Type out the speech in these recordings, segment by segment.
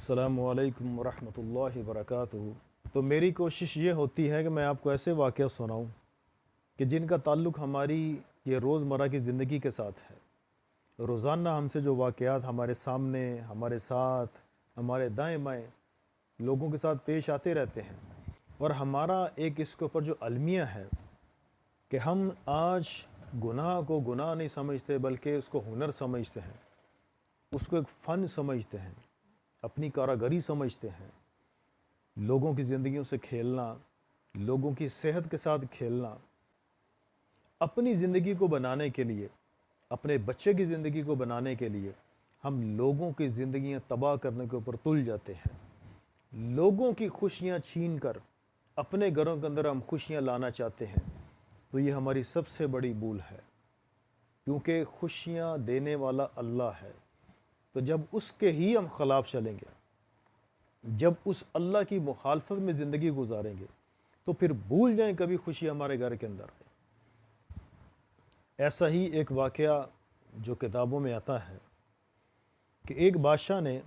السلام علیکم ورحمۃ اللہ وبرکاتہ۔ تو میری کوشش یہ ہوتی ہے کہ میں آپ کو ایسے واقعہ سناؤں کہ جن کا تعلق ہماری یہ روزمرہ کی زندگی کے ساتھ ہے۔ روزانہ ہم سے جو واقعات ہمارے سامنے، ہمارے ساتھ، ہمارے دائیں بائیں لوگوں کے ساتھ پیش آتے رہتے ہیں، اور ہمارا ایک اس کے اوپر جو المیہ ہے کہ ہم آج گناہ کو گناہ نہیں سمجھتے بلکہ اس کو ہنر سمجھتے ہیں، اس کو ایک فن سمجھتے ہیں، اپنی کاراگری سمجھتے ہیں۔ لوگوں کی زندگیوں سے کھیلنا، لوگوں کی صحت کے ساتھ کھیلنا، اپنی زندگی کو بنانے کے لیے، اپنے بچے کی زندگی کو بنانے کے لیے ہم لوگوں کی زندگیاں تباہ کرنے کے اوپر تل جاتے ہیں۔ لوگوں کی خوشیاں چھین کر اپنے گھروں کے اندر ہم خوشیاں لانا چاہتے ہیں، تو یہ ہماری سب سے بڑی بھول ہے، کیونکہ خوشیاں دینے والا اللہ ہے۔ تو جب اس کے ہی ہم خلاف چلیں گے، جب اس اللہ کی مخالفت میں زندگی گزاریں گے، تو پھر بھول جائیں کبھی خوشی ہمارے گھر کے اندر آئے۔ ایسا ہی ایک واقعہ جو کتابوں میں آتا ہے کہ ایک بادشاہ نے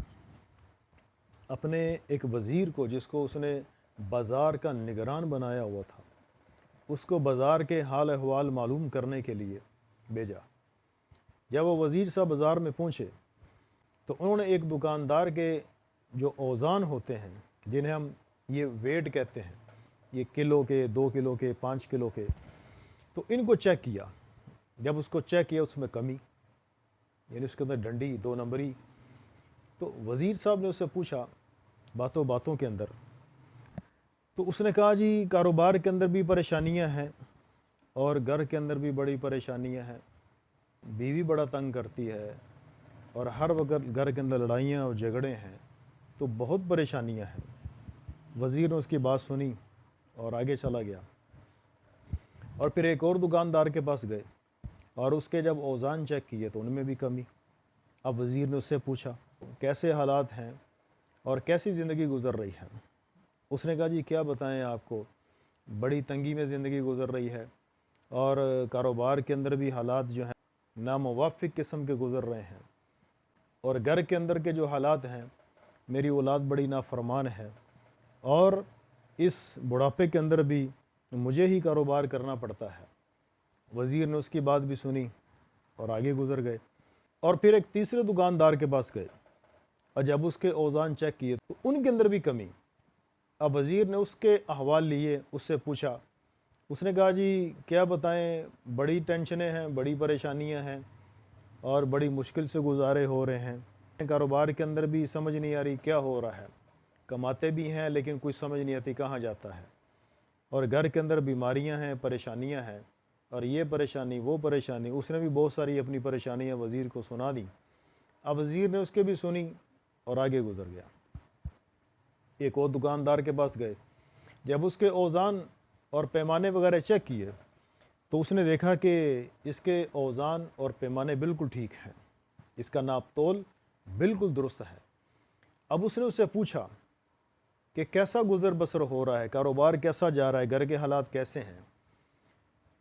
اپنے ایک وزیر کو، جس کو اس نے بازار کا نگران بنایا ہوا تھا، اس کو بازار کے حال احوال معلوم کرنے کے لیے بھیجا۔ جب وہ وزیر صاحب بازار میں پہنچے تو انہوں نے ایک دکاندار کے جو اوزان ہوتے ہیں، جنہیں ہم یہ ویٹ کہتے ہیں، یہ کلو کے، 2 کلو کے، 5 کلو کے، تو ان کو چیک کیا۔ جب اس کو چیک کیا، اس میں کمی، یعنی اس کے اندر ڈنڈی، 2 نمبری۔ تو وزیر صاحب نے اس سے پوچھا باتوں باتوں کے اندر، تو اس نے کہا جی کاروبار کے اندر بھی پریشانیاں ہیں اور گھر کے اندر بھی بڑی پریشانیاں ہیں، بیوی بڑا تنگ کرتی ہے اور ہر وقت گھر کے اندر لڑائیاں اور جھگڑے ہیں، تو بہت پریشانیاں ہیں۔ وزیر نے اس کی بات سنی اور آگے چلا گیا، اور پھر ایک اور دکاندار کے پاس گئے اور اس کے جب اوزان چیک کیے تو ان میں بھی کمی۔ اب وزیر نے اس سے پوچھا کیسے حالات ہیں اور کیسی زندگی گزر رہی ہے؟ اس نے کہا جی کیا بتائیں آپ کو، بڑی تنگی میں زندگی گزر رہی ہے، اور کاروبار کے اندر بھی حالات جو ہیں ناموافق قسم کے گزر رہے ہیں، اور گھر کے اندر کے جو حالات ہیں، میری اولاد بڑی نافرمان ہے، اور اس بڑھاپے کے اندر بھی مجھے ہی کاروبار کرنا پڑتا ہے۔ وزیر نے اس کی بات بھی سنی اور آگے گزر گئے، اور پھر ایک تیسرے دکاندار کے پاس گئے، اور جب اس کے اوزان چیک کیے تو ان کے اندر بھی کمی۔ اب وزیر نے اس کے احوال لیے، اس سے پوچھا، اس نے کہا جی کیا بتائیں، بڑی ٹینشنیں ہیں، بڑی پریشانیاں ہیں، اور بڑی مشکل سے گزارے ہو رہے ہیں۔ کاروبار کے اندر بھی سمجھ نہیں آ رہی کیا ہو رہا ہے، کماتے بھی ہیں لیکن کچھ سمجھ نہیں آتی کہاں جاتا ہے، اور گھر کے اندر بیماریاں ہیں، پریشانیاں ہیں، اور یہ پریشانی وہ پریشانی۔ اس نے بھی بہت ساری اپنی پریشانیاں وزیر کو سنا دیں۔ اب وزیر نے اس کے بھی سنی اور آگے گزر گیا۔ ایک اور دکاندار کے پاس گئے، جب اس کے اوزان اور پیمانے وغیرہ چیک کیے تو اس نے دیکھا کہ اس کے اوزان اور پیمانے بالکل ٹھیک ہیں، اس کا ناپ تول بالکل درست ہے۔ اب اس نے اس سے پوچھا کہ کیسا گزر بسر ہو رہا ہے، کاروبار کیسا جا رہا ہے، گھر کے حالات کیسے ہیں؟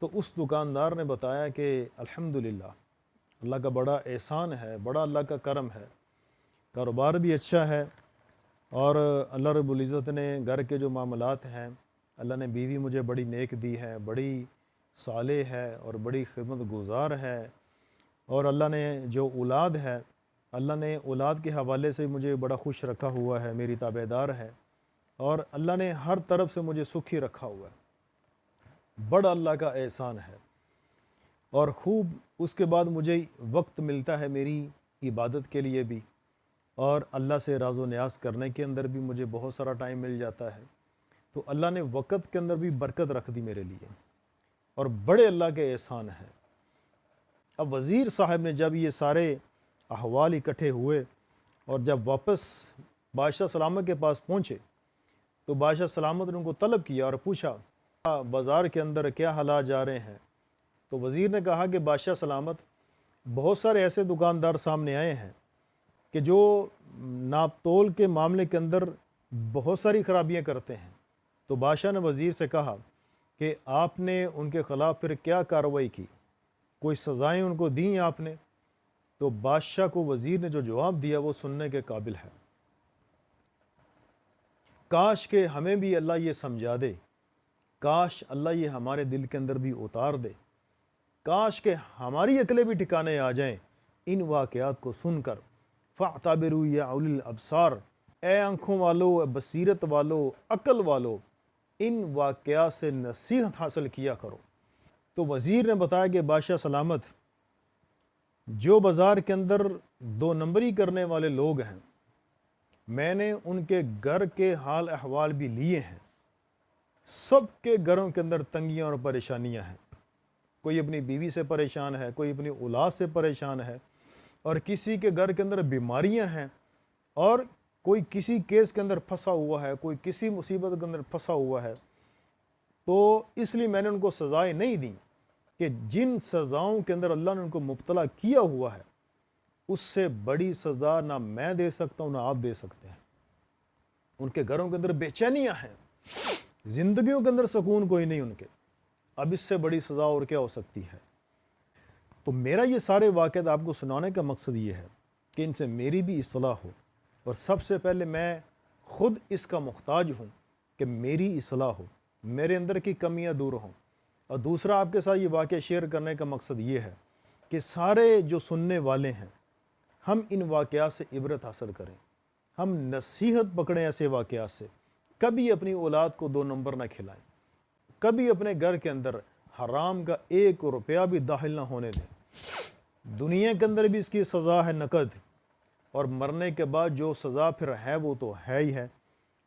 تو اس دکاندار نے بتایا کہ الحمدللہ اللہ کا بڑا احسان ہے، بڑا اللہ کا کرم ہے، کاروبار بھی اچھا ہے، اور اللہ رب العزت نے گھر کے جو معاملات ہیں، اللہ نے بیوی مجھے بڑی نیک دی ہے، بڑی صالح ہے اور بڑی خدمت گزار ہے، اور اللہ نے جو اولاد ہے، اللہ نے اولاد کے حوالے سے مجھے بڑا خوش رکھا ہوا ہے، میری تابعدار ہے، اور اللہ نے ہر طرف سے مجھے سکھی رکھا ہوا ہے، بڑا اللہ کا احسان ہے۔ اور خوب اس کے بعد مجھے وقت ملتا ہے میری عبادت کے لیے بھی، اور اللہ سے راز و نیاز کرنے کے اندر بھی مجھے بہت سارا ٹائم مل جاتا ہے۔ تو اللہ نے وقت کے اندر بھی برکت رکھ دی میرے لیے، اور بڑے اللہ کے احسان ہیں۔ اب وزیر صاحب نے جب یہ سارے احوال اکٹھے ہوئے اور جب واپس بادشاہ سلامت کے پاس پہنچے تو بادشاہ سلامت نے ان کو طلب کیا اور پوچھا بازار کے اندر کیا حالات جا رہے ہیں؟ تو وزیر نے کہا کہ بادشاہ سلامت، بہت سارے ایسے دکاندار سامنے آئے ہیں کہ جو ناپ تول کے معاملے کے اندر بہت ساری خرابیاں کرتے ہیں۔ تو بادشاہ نے وزیر سے کہا کہ آپ نے ان کے خلاف پھر کیا کارروائی کی، کوئی سزائیں ان کو دیں آپ نے؟ تو بادشاہ کو وزیر نے جو جواب دیا وہ سننے کے قابل ہے۔ کاش کہ ہمیں بھی اللہ یہ سمجھا دے، کاش اللہ یہ ہمارے دل کے اندر بھی اتار دے، کاش کہ ہماری عقلیں بھی ٹھکانے آ جائیں ان واقعات کو سن کر۔ فَاعْتَبِرُوا يَا أُولِي الْأَبْصَارِ، اے آنکھوں والو، اے بصیرت والو، عقل والو، ان واقعات سے نصیحت حاصل کیا کرو۔ تو وزیر نے بتایا کہ بادشاہ سلامت، جو بازار کے اندر 2 نمبری کرنے والے لوگ ہیں، میں نے ان کے گھر کے حال احوال بھی لیے ہیں، سب کے گھروں کے اندر تنگیاں اور پریشانیاں ہیں۔ کوئی اپنی بیوی سے پریشان ہے، کوئی اپنی اولاد سے پریشان ہے، اور کسی کے گھر کے اندر بیماریاں ہیں، اور کوئی کسی کیس کے اندر پھنسا ہوا ہے، کوئی کسی مصیبت کے اندر پھنسا ہوا ہے۔ تو اس لیے میں نے ان کو سزائیں نہیں دیں کہ جن سزاؤں کے اندر اللہ نے ان کو مبتلا کیا ہوا ہے، اس سے بڑی سزا نہ میں دے سکتا ہوں نہ آپ دے سکتے ہیں۔ ان کے گھروں کے اندر بے چینیاں ہیں، زندگیوں کے اندر سکون کوئی نہیں ان کے۔ اب اس سے بڑی سزا اور کیا ہو سکتی ہے؟ تو میرا یہ سارے واقعات آپ کو سنانے کا مقصد یہ ہے کہ ان سے میری بھی اصلاح ہو، اور سب سے پہلے میں خود اس کا محتاج ہوں کہ میری اصلاح ہو، میرے اندر کی کمیاں دور ہوں۔ اور دوسرا آپ کے ساتھ یہ واقعہ شیئر کرنے کا مقصد یہ ہے کہ سارے جو سننے والے ہیں، ہم ان واقعات سے عبرت حاصل کریں، ہم نصیحت پکڑیں ایسے واقعات سے۔ کبھی اپنی اولاد کو 2 نمبر نہ کھلائیں، کبھی اپنے گھر کے اندر حرام کا 1 روپیہ بھی داخل نہ ہونے دیں۔ دنیا کے اندر بھی اس کی سزا ہے نقد، اور مرنے کے بعد جو سزا پھر ہے وہ تو ہے ہی ہے،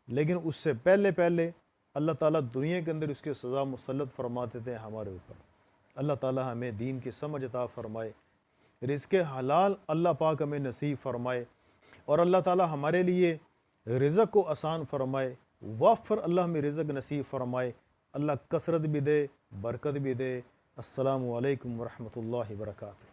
لیکن اس سے پہلے اللہ تعالیٰ دنیا کے اندر اس کی سزا مسلط فرماتے تھے ہمارے اوپر۔ اللہ تعالیٰ ہمیں دین کی سمجھ عطا فرمائے، رزق حلال اللہ پاک ہمیں نصیب فرمائے، اور اللہ تعالیٰ ہمارے لیے رزق کو آسان فرمائے، وافر اللہ ہمیں رزق نصیب فرمائے، اللہ کثرت بھی دے، برکت بھی دے۔ السلام علیکم ورحمۃ اللہ وبرکاتہ۔